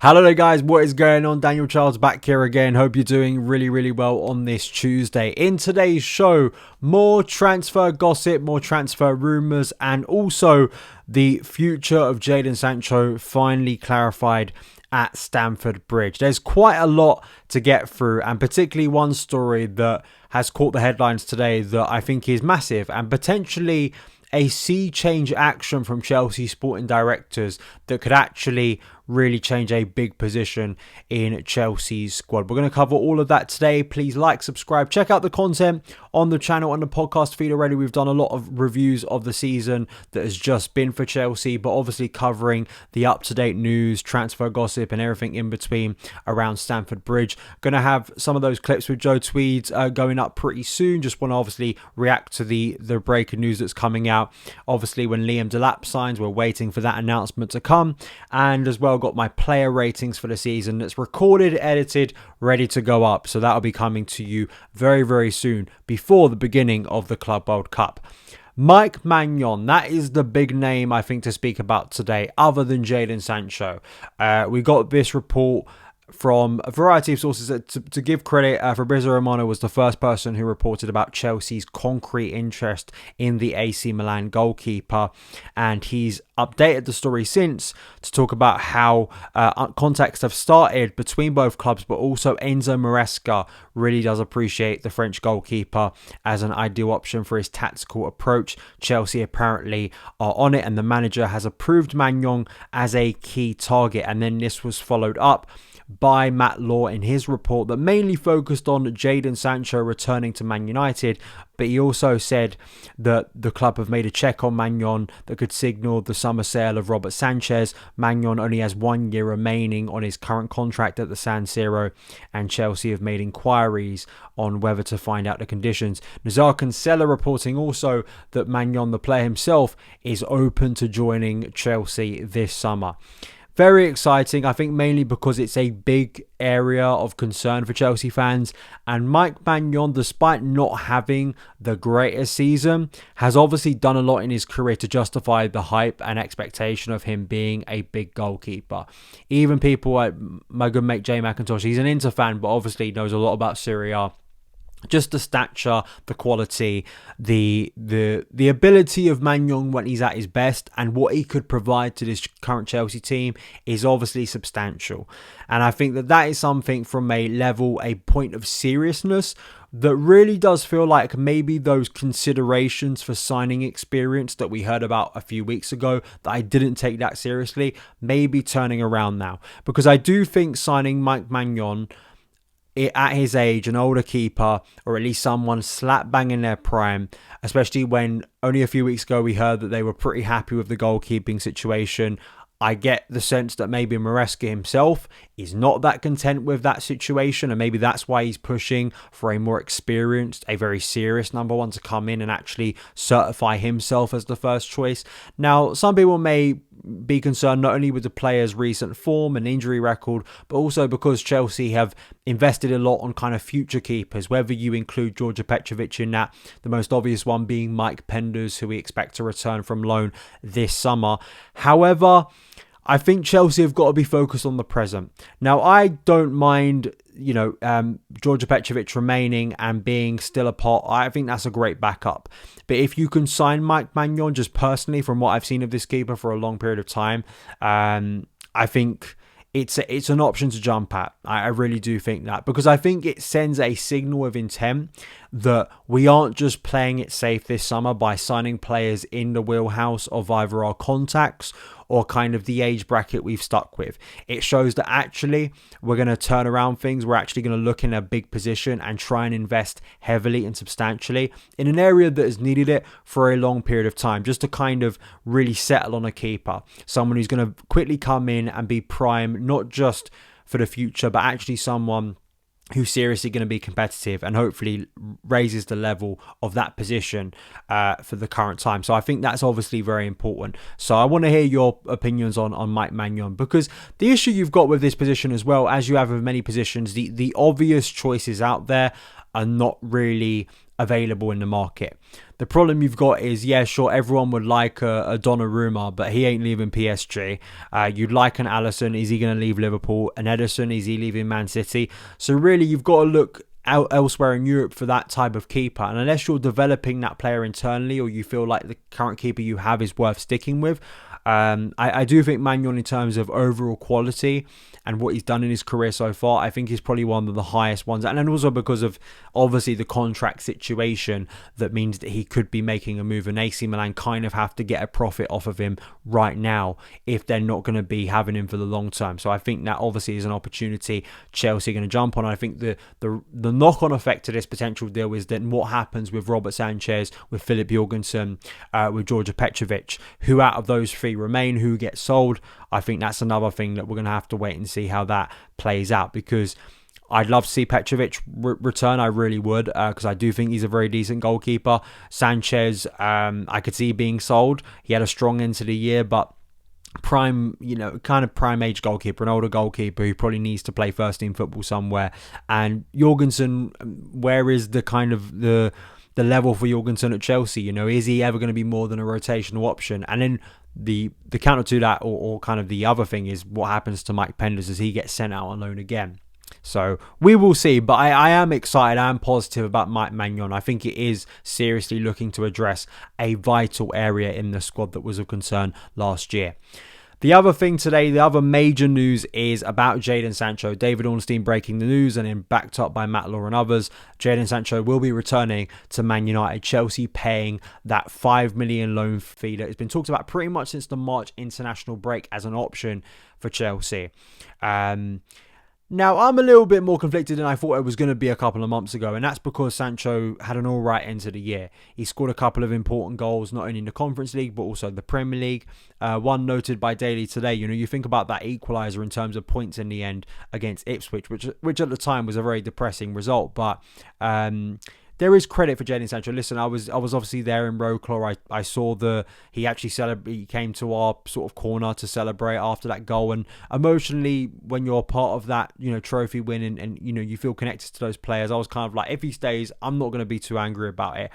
Hello there guys, what is going on? Daniel Charles back here again. Hope you're doing really well on this Tuesday. In today's show, more transfer gossip, more transfer rumours, and also the future of Jadon Sancho finally clarified at Stamford Bridge. There's quite a lot to get through, and particularly one story that has caught the headlines today that I think is massive and potentially a sea change action from Chelsea sporting directors that could actually really change a big position in Chelsea's squad. We're going to cover all of that today. Please like, subscribe, check out the content on the channel and the podcast feed already. We've done a lot of reviews of the season that has just been for Chelsea, but obviously covering the up-to-date news, transfer gossip and everything in between around Stamford Bridge. Going to have some of those clips with Joe Tweeds going up pretty soon. Just want to obviously react to the breaking news that's coming out. Obviously when Liam Delap signs, we're waiting for that announcement to come, and as well got my player ratings for the season that's recorded, edited, ready to go up. So that'll be coming to you very soon before the beginning of the Club World Cup. Mike Maignan, that is the big name I think to speak about today, other than Jadon Sancho. We got this report from a variety of sources. To give credit, Fabrizio Romano was the first person who reported about Chelsea's concrete interest in the AC Milan goalkeeper, and he's updated the story since to talk about how contacts have started between both clubs, but also Enzo Maresca really does appreciate the French goalkeeper as an ideal option for his tactical approach. Chelsea apparently are on it, and the manager has approved Maignan as a key target. And then this was followed up by Matt Law in his report that mainly focused on Jadon Sancho returning to Man United, but he also said that the club have made a check on Maignan that could signal the summer sale of Robert Sanchez. Maignan only has 1 year remaining on his current contract at the San Siro, and Chelsea have made inquiries on whether to find out the conditions. Nazar Kinsella reporting also that Maignan, the player himself, is open to joining Chelsea this summer. Very exciting, I think mainly because it's a big area of concern for Chelsea fans, and Mike Maignan, despite not having the greatest season, has obviously done a lot in his career to justify the hype and expectation of him being a big goalkeeper. Even people like my good mate Jay McIntosh, he's an Inter fan, but obviously knows a lot about Serie A. Just the stature, the quality, the ability of Maignan when he's at his best, and what he could provide to this current Chelsea team is obviously substantial. And I think that is something from a point of seriousness that really does feel like maybe those considerations for signing experience that we heard about a few weeks ago that I didn't take that seriously, may be turning around now. Because I do think signing Mike Maignan at his age, an older keeper, or at least someone slap bang in their prime, especially when only a few weeks ago we heard that they were pretty happy with the goalkeeping situation. I get the sense that maybe Maresca himself is not that content with that situation, and maybe that's why he's pushing for a more experienced, a very serious number one to come in and actually certify himself as the first choice. Now, some people may be concerned not only with the player's recent form and injury record, but also because Chelsea have invested a lot on kind of future keepers, whether you include Georgia Petrovic in that, the most obvious one being Mike Penders, who we expect to return from loan this summer. However, I think Chelsea have got to be focused on the present. Now, I don't mind, Georgia Petrovic remaining and being still a part. I think that's a great backup. But if you can sign Mike Maignan, just personally, from what I've seen of this keeper for a long period of time, I think it's an option to jump at. I really do think that, because I think it sends a signal of intent that we aren't just playing it safe this summer by signing players in the wheelhouse of either our contacts or kind of the age bracket we've stuck with. It shows that actually we're going to turn around things. We're actually going to look in a big position and try and invest heavily and substantially in an area that has needed it for a long period of time, just to kind of really settle on a keeper. Someone who's going to quickly come in and be prime, not just for the future, but actually someone who's seriously going to be competitive and hopefully raises the level of that position for the current time. So I think that's obviously very important. So I want to hear your opinions on Mike Maignan, because the issue you've got with this position, as well as you have with many positions, the obvious choices out there are not really available in the market. The problem you've got is, yeah, sure, everyone would like a Donnarumma, but he ain't leaving PSG. You'd like an Alisson. Is he going to leave Liverpool? An Ederson, is he leaving Man City? So really, you've got to look out elsewhere in Europe for that type of keeper. And unless you're developing that player internally, or you feel like the current keeper you have is worth sticking with, I do think Maignan, in terms of overall quality and what he's done in his career so far, I think he's probably one of the highest ones. And then also because of, obviously, the contract situation that means that he could be making a move, and AC Milan kind of have to get a profit off of him right now if they're not going to be having him for the long term. So I think that obviously is an opportunity Chelsea are going to jump on. I think the knock-on effect to this potential deal is then what happens with Robert Sanchez, with Philip Jorgensen, with Georgia Petrovic, who out of those three remain, who gets sold. I think that's another thing that we're going to have to wait and see how that plays out, because I'd love to see Petrovic return. I really would, because I do think he's a very decent goalkeeper. Sanchez, I could see being sold. He had a strong end to the year, but prime age goalkeeper, an older goalkeeper who probably needs to play first team football somewhere. And Jorgensen, where is the kind of the level for Jorgensen at Chelsea? Is he ever going to be more than a rotational option? And then the counter to that, or kind of the other thing, is what happens to Mike Penders as he gets sent out on loan again. So we will see, but I am excited and positive about Mike Maignan. I think it is seriously looking to address a vital area in the squad that was of concern last year. The other thing today, the other major news, is about Jadon Sancho. David Ornstein breaking the news, and then backed up by Matt Law and others. Jadon Sancho will be returning to Man United. Chelsea paying that $5 million loan fee that has been talked about pretty much since the March international break as an option for Chelsea. Now, I'm a little bit more conflicted than I thought it was going to be a couple of months ago, and that's because Sancho had an alright end to the year. He scored a couple of important goals, not only in the Conference League, but also the Premier League. One noted by Daily today, you think about that equaliser in terms of points in the end against Ipswich, which at the time was a very depressing result, but there is credit for Jadon Sancho. Listen, I was obviously there in Roclaw. I saw he actually he came to our sort of corner to celebrate after that goal, and emotionally, when you're part of that, trophy win, and you feel connected to those players, I was kind of like, if he stays, I'm not going to be too angry about it.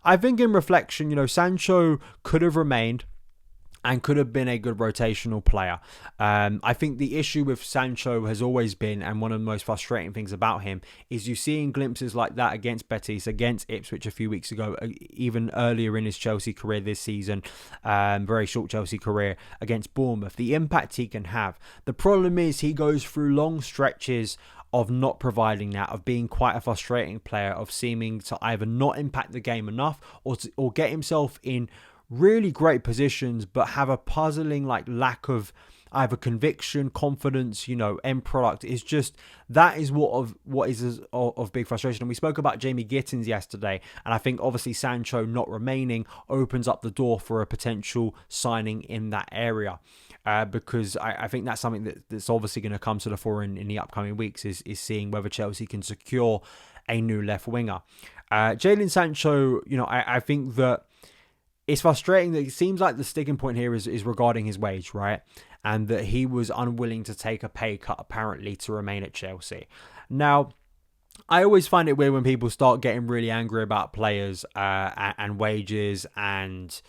I think in reflection, Sancho could have remained and could have been a good rotational player. I think the issue with Sancho has always been, and one of the most frustrating things about him, is you seeing glimpses like that against Betis, against Ipswich a few weeks ago, even earlier in his Chelsea career this season, very short Chelsea career, against Bournemouth, the impact he can have. The problem is he goes through long stretches of not providing that, of being quite a frustrating player, of seeming to either not impact the game enough, or get himself in really great positions, but have a puzzling lack of either conviction, confidence, end product. Is just, that is what is of big frustration. And we spoke about Jamie Gittins yesterday, and I think obviously Sancho not remaining opens up the door for a potential signing in that area. Because I think that's something that's obviously going to come to the fore in the upcoming weeks, is seeing whether Chelsea can secure a new left winger. Jadon Sancho, I think that it's frustrating that it seems like the sticking point here is regarding his wage, right? And that he was unwilling to take a pay cut, apparently, to remain at Chelsea. Now, I always find it weird when people start getting really angry about players and wages and,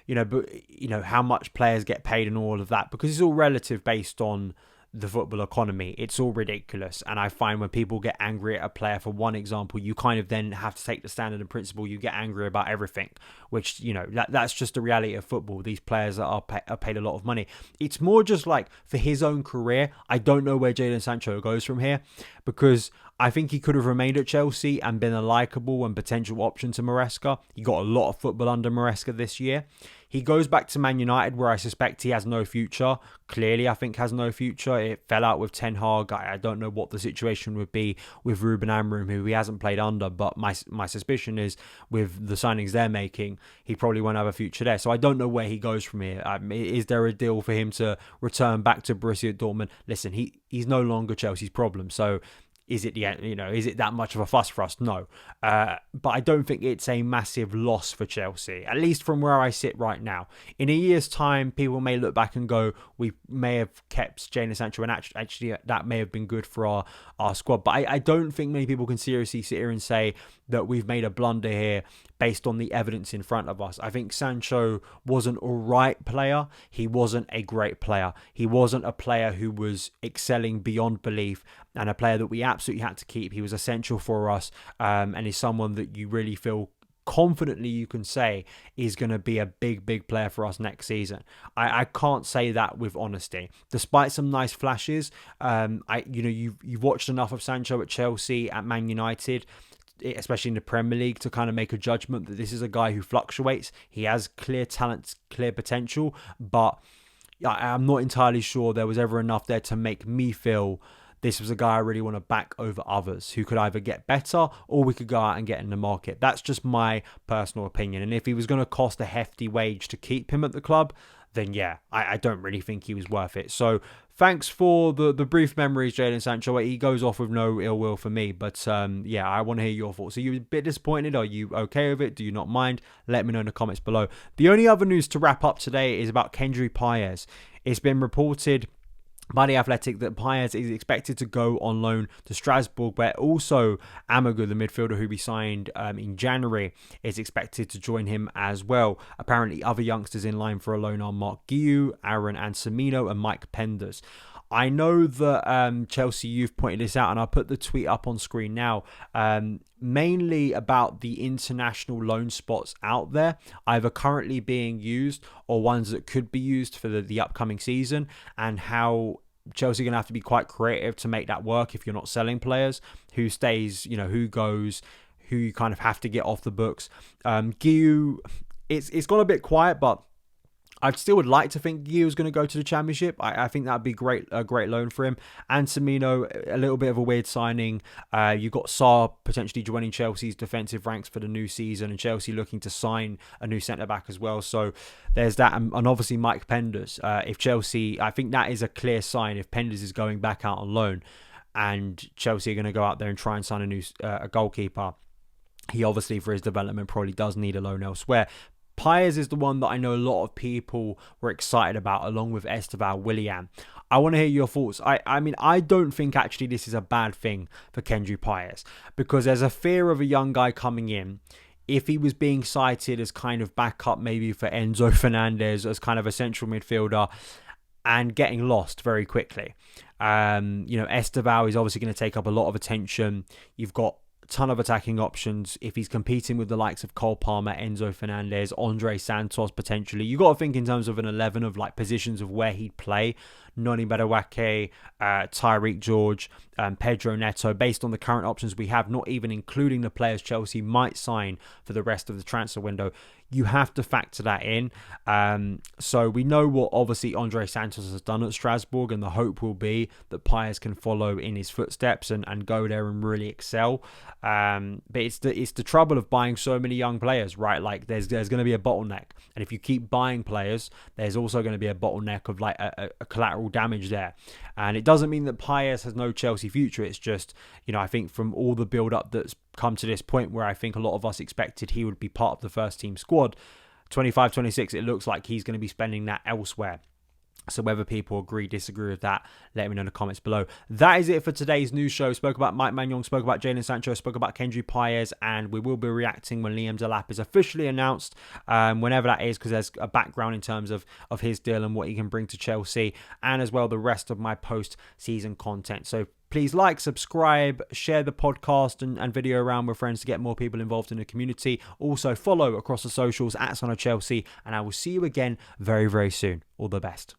how much players get paid and all of that, because it's all relative based on the football economy. It's all ridiculous, and I find when people get angry at a player, for one example, you kind of then have to take the standard and principle. You get angry about everything, which that's just the reality of football. These players are paid a lot of money. It's more just like for his own career. I don't know where Jadon Sancho goes from here, because I think he could have remained at Chelsea and been a likeable and potential option to Maresca. He got a lot of football under Maresca this year. He goes back to Man United, where I suspect he has no future. Clearly, I think has no future. It fell out with Ten Hag. I don't know what the situation would be with Ruben Amorim, who he hasn't played under. But my suspicion is, with the signings they're making, he probably won't have a future there. So I don't know where he goes from here. Is there a deal for him to return back to Borussia Dortmund? Listen, he's no longer Chelsea's problem. So is it is it that much of a fuss for us? No. But I don't think it's a massive loss for Chelsea, at least from where I sit right now. In a year's time, people may look back and go, we may have kept Jadon Sancho, and actually that may have been good for our squad. But I don't think many people can seriously sit here and say that we've made a blunder here based on the evidence in front of us. I think Sancho was an alright player. He wasn't a great player. He wasn't a player who was excelling beyond belief, and a player that we absolutely had to keep. He was essential for us, and is someone that you really feel confidently you can say is going to be a big player for us next season. I can't say that with honesty, despite some nice flashes. You've watched enough of Sancho at Chelsea, at Man United, especially in the Premier League, to kind of make a judgment that this is a guy who fluctuates. He has clear talent, clear potential, but I'm not entirely sure there was ever enough there to make me feel this was a guy I really want to back over others who could either get better or we could go out and get in the market. That's just my personal opinion. And if he was going to cost a hefty wage to keep him at the club, then yeah, I don't really think he was worth it. So thanks for the brief memories, Jadon Sancho. He goes off with no ill will for me. But yeah, I want to hear your thoughts. Are you a bit disappointed? Are you okay with it? Do you not mind? Let me know in the comments below. The only other news to wrap up today is about Kendry Paez. It's been reported by The Athletic that Paez is expected to go on loan to Strasbourg, where also Amagu, the midfielder who we signed in January, is expected to join him as well. Apparently, other youngsters in line for a loan are Mark Guiu, Aaron Anselmino, and Mike Penders. I know that Chelsea Youth pointed this out, and I'll put the tweet up on screen now, mainly about the international loan spots out there, either currently being used or ones that could be used for the upcoming season, and how Chelsea are going to have to be quite creative to make that work if you're not selling players. Who stays, who goes, who you kind of have to get off the books. Guiu, it's gone a bit quiet, but I still would like to think Guiu is going to go to the Championship. I think that would be a great loan for him. And Semino, a little bit of a weird signing. You've got Sarr potentially joining Chelsea's defensive ranks for the new season, and Chelsea looking to sign a new centre-back as well. So there's that. And obviously Mike Penders. If Chelsea, I think that is a clear sign if Penders is going back out on loan and Chelsea are going to go out there and try and sign a goalkeeper. He obviously, for his development, probably does need a loan elsewhere. Paez is the one that I know a lot of people were excited about, along with Esteval Willian. I want to hear your thoughts. I mean, I don't think actually this is a bad thing for Kendry Paez, because there's a fear of a young guy coming in. If he was being cited as kind of backup maybe for Enzo Fernandez as kind of a central midfielder and getting lost very quickly. Esteval is obviously going to take up a lot of attention. You've got ton of attacking options. If he's competing with the likes of Cole Palmer, Enzo Fernandez, Andre Santos potentially, you got to think in terms of an 11 of like positions of where he'd play. Noni Badawake, Tyreek George, Pedro Neto, based on the current options we have, not even including the players Chelsea might sign for the rest of the transfer window. You have to factor that in. So we know what obviously Andre Santos has done at Strasbourg, and the hope will be that Paez can follow in his footsteps and go there and really excel. But it's the trouble of buying so many young players, right? Like there's going to be a bottleneck, and if you keep buying players, there's also going to be a bottleneck of like a collateral damage there. And it doesn't mean that Paez has no Chelsea future. It's just, I think from all the build up that's come to this point where I think a lot of us expected he would be part of the first team squad, 25-26, it looks like he's going to be spending that elsewhere. So whether people agree, disagree with that, let me know in the comments below. That is it for today's news show. Spoke about Mike Maignan, spoke about Jadon Sancho, spoke about Kendry Paez, and we will be reacting when Liam Delap is officially announced, whenever that is, because there's a background in terms of his deal and what he can bring to Chelsea, and as well the rest of my post-season content. So please like, subscribe, share the podcast and video around with friends to get more people involved in the community. Also follow across the socials at SonOfChelsea, and I will see you again very, very soon. All the best.